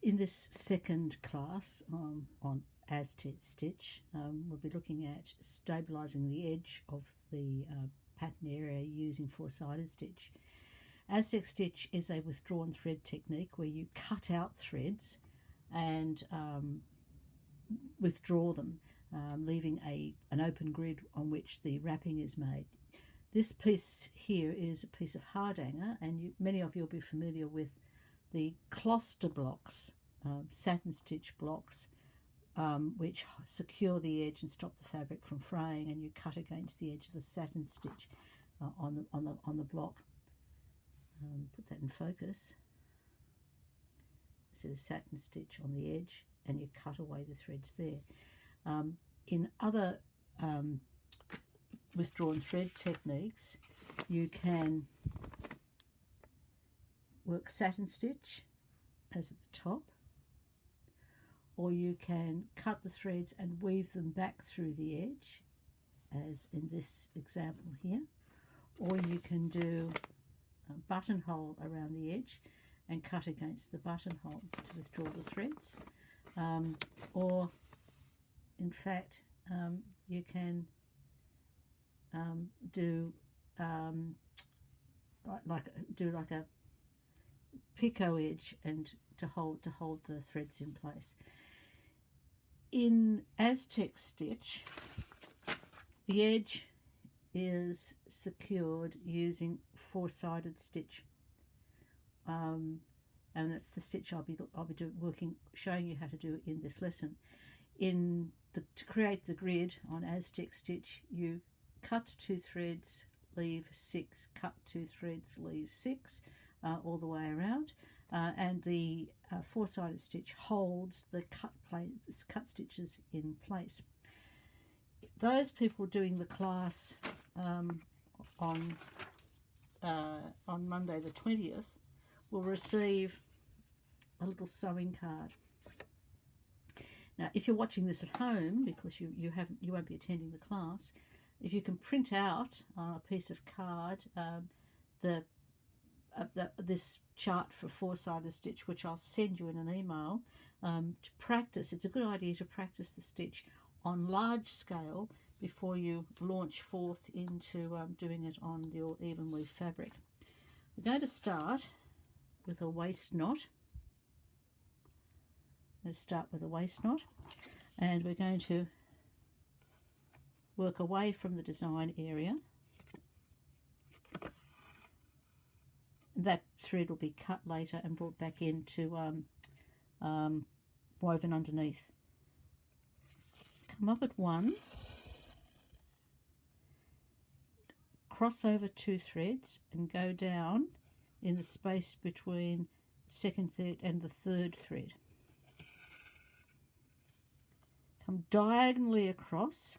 In this second class on Aztec Stitch, we'll be looking at stabilising the edge of the pattern area using four-sided stitch. Aztec Stitch is a withdrawn thread technique where you cut out threads and withdraw them, leaving an open grid on which the wrapping is made. This piece here is a piece of hardanger, and many of you will be familiar with the cluster blocks, satin stitch blocks, which secure the edge and stop the fabric from fraying, and you cut against the edge of the satin stitch on the block. Put that in focus. So the satin stitch on the edge, and you cut away the threads there. In other withdrawn thread techniques, you can work satin stitch as at the top, or you can cut the threads and weave them back through the edge, as in this example here, or you can do a buttonhole around the edge and cut against the buttonhole to withdraw the threads, or in fact you can do like a picot edge and to hold the threads in place. In Aztec Stitch, the edge is secured using four-sided stitch, and that's the stitch I'll be showing you how to do in this lesson. To create the grid on Aztec Stitch, you cut 2 threads, leave 6, cut 2 threads, leave 6, all the way around, and the four-sided stitch holds the cut stitches in place. Those people doing the class on Monday the 20th will receive a little sewing card. Now, if you're watching this at home, because you won't be attending the class, if you can print out on a piece of card this chart for four-sided stitch, which I'll send you in an email, to practice. It's a good idea to practice the stitch on large scale before you launch forth into doing it on your even weave fabric. We're going to start with a waist knot. Let's start with a waist knot, and we're going to work away from the design area. That thread will be cut later and brought back into woven underneath. Come up at 1, cross over 2 threads and go down in the space between the second thread and the third thread. Come diagonally across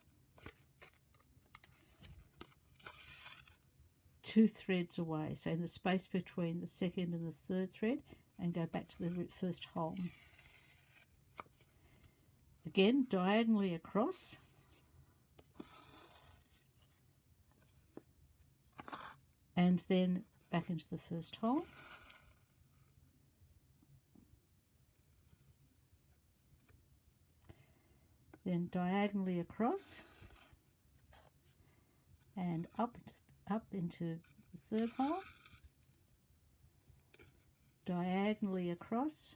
2 threads away, so in the space between the second and the third thread, and go back to the first hole. Again, diagonally across, and then back into the first hole. Then diagonally across and up into the third hole, diagonally across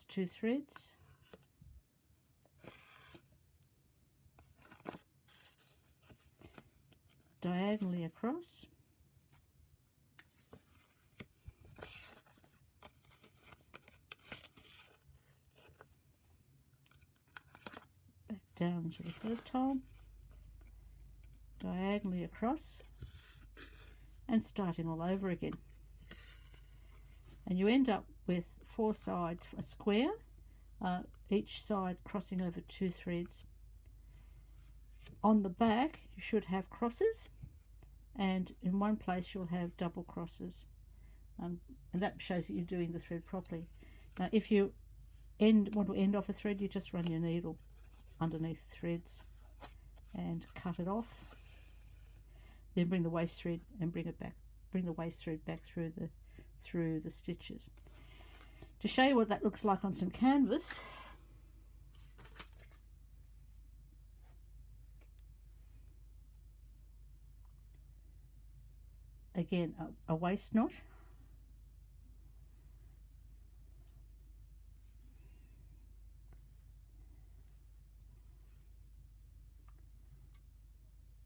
2 threads, diagonally across, back down to the first hole, diagonally across, and starting all over again. And you end up with 4 sides, a square, each side crossing over 2 threads. On the back you should have crosses, and in one place you'll have double crosses, and that shows that you're doing the thread properly. Now if you want to end off a thread, you just run your needle underneath the threads and cut it off, then bring the waist thread and bring the waist thread back through through the stitches. To show you what that looks like on some canvas, again a waist knot,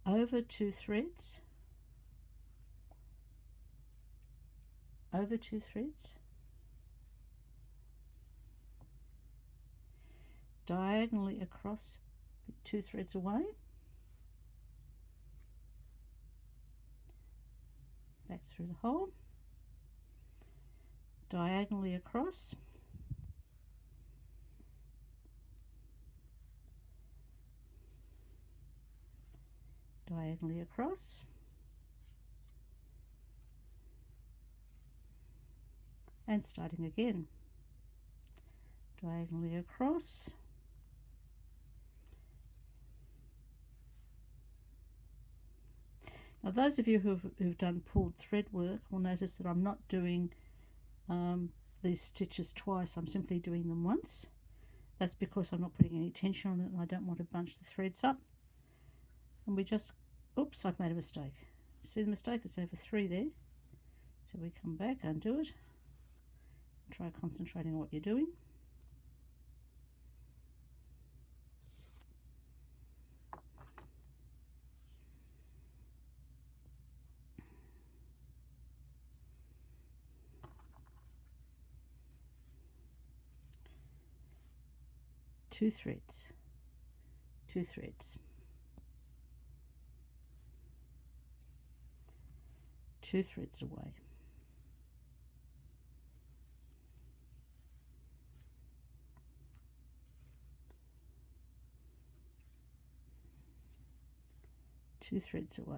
over 2 threads, over 2 threads, diagonally across 2 threads away, back through the hole, diagonally across, diagonally across, and starting again, diagonally across, now those of you who've done pulled thread work will notice that I'm not doing these stitches twice, I'm simply doing them once. That's because I'm not putting any tension on it and I don't want to bunch the threads up. And we just, oops, I've made a mistake. See the mistake? It's over 3 there. So we come back, undo it, try concentrating on what you're doing. Two threads, 2 threads, 2 threads away, two threads away,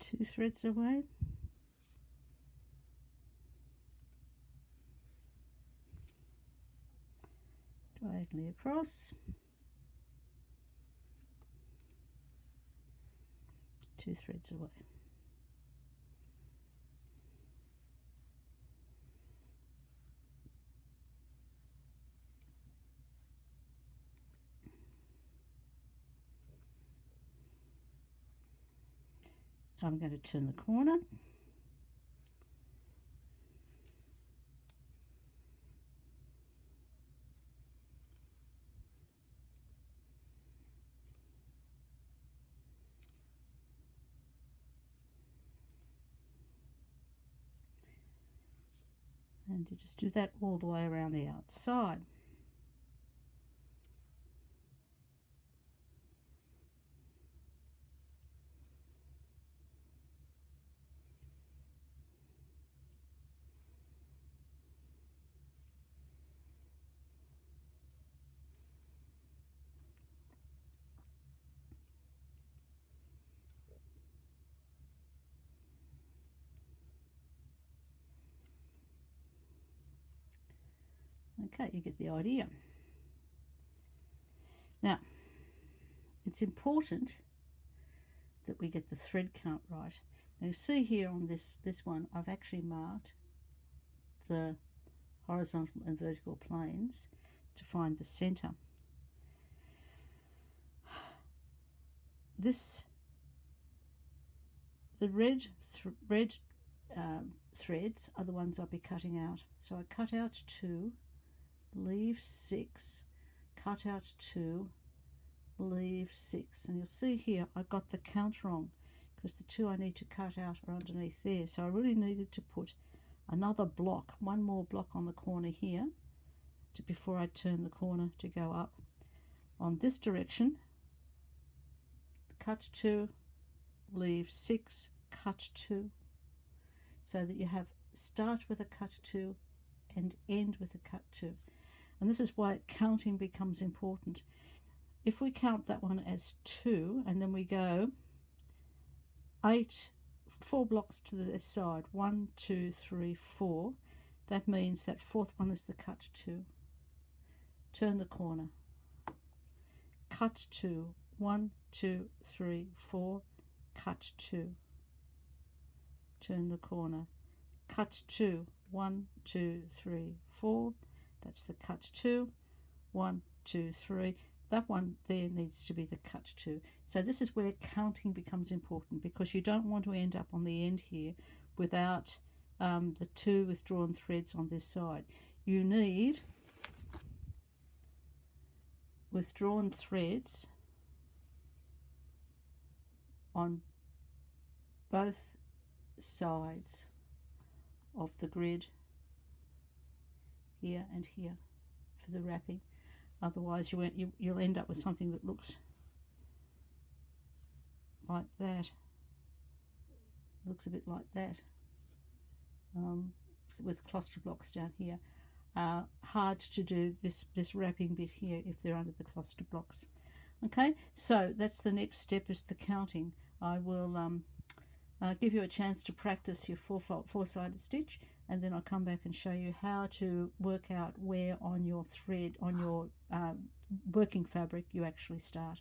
two threads away, diagonally across, 2 threads away. I'm going to turn the corner. And you just do that all the way around the outside. Okay, you get the idea. Now, it's important that we get the thread count right. Now you see here on this one, I've actually marked the horizontal and vertical planes to find the center. The red threads are the ones I'll be cutting out. So I cut out 2, leave 6, cut out 2, leave 6, and you'll see here I got the count wrong because the 2 I need to cut out are underneath there, so I really needed to put another block, one more block on the corner here before I turn the corner to go up. On this direction, cut 2, leave 6, cut 2, so that you have start with a cut 2 and end with a cut 2. And this is why counting becomes important. If we count that one as 2 and then we go 4 blocks to the side, 1, 2, 3, 4, That means that fourth one is the cut 2. Turn the corner. Cut 2. 1, 2, 3, 4. Cut 2. Turn the corner. Cut 2. 1, 2, 3, 4. That's the cut 2. 1, 2, 3. That one there needs to be the cut 2. So this is where counting becomes important, because you don't want to end up on the end here without the 2 withdrawn threads on this side. You need withdrawn threads on both sides of the grid, here and here, for the wrapping. Otherwise you'll end up with something that looks like that. Looks a bit like that, with cluster blocks down here. Hard to do this wrapping bit here if they're under the cluster blocks. Okay, so that's the next step, is the counting. I will give you a chance to practice your four-sided stitch, and then I'll come back and show you how to work out where on your thread, on your working fabric, you actually start.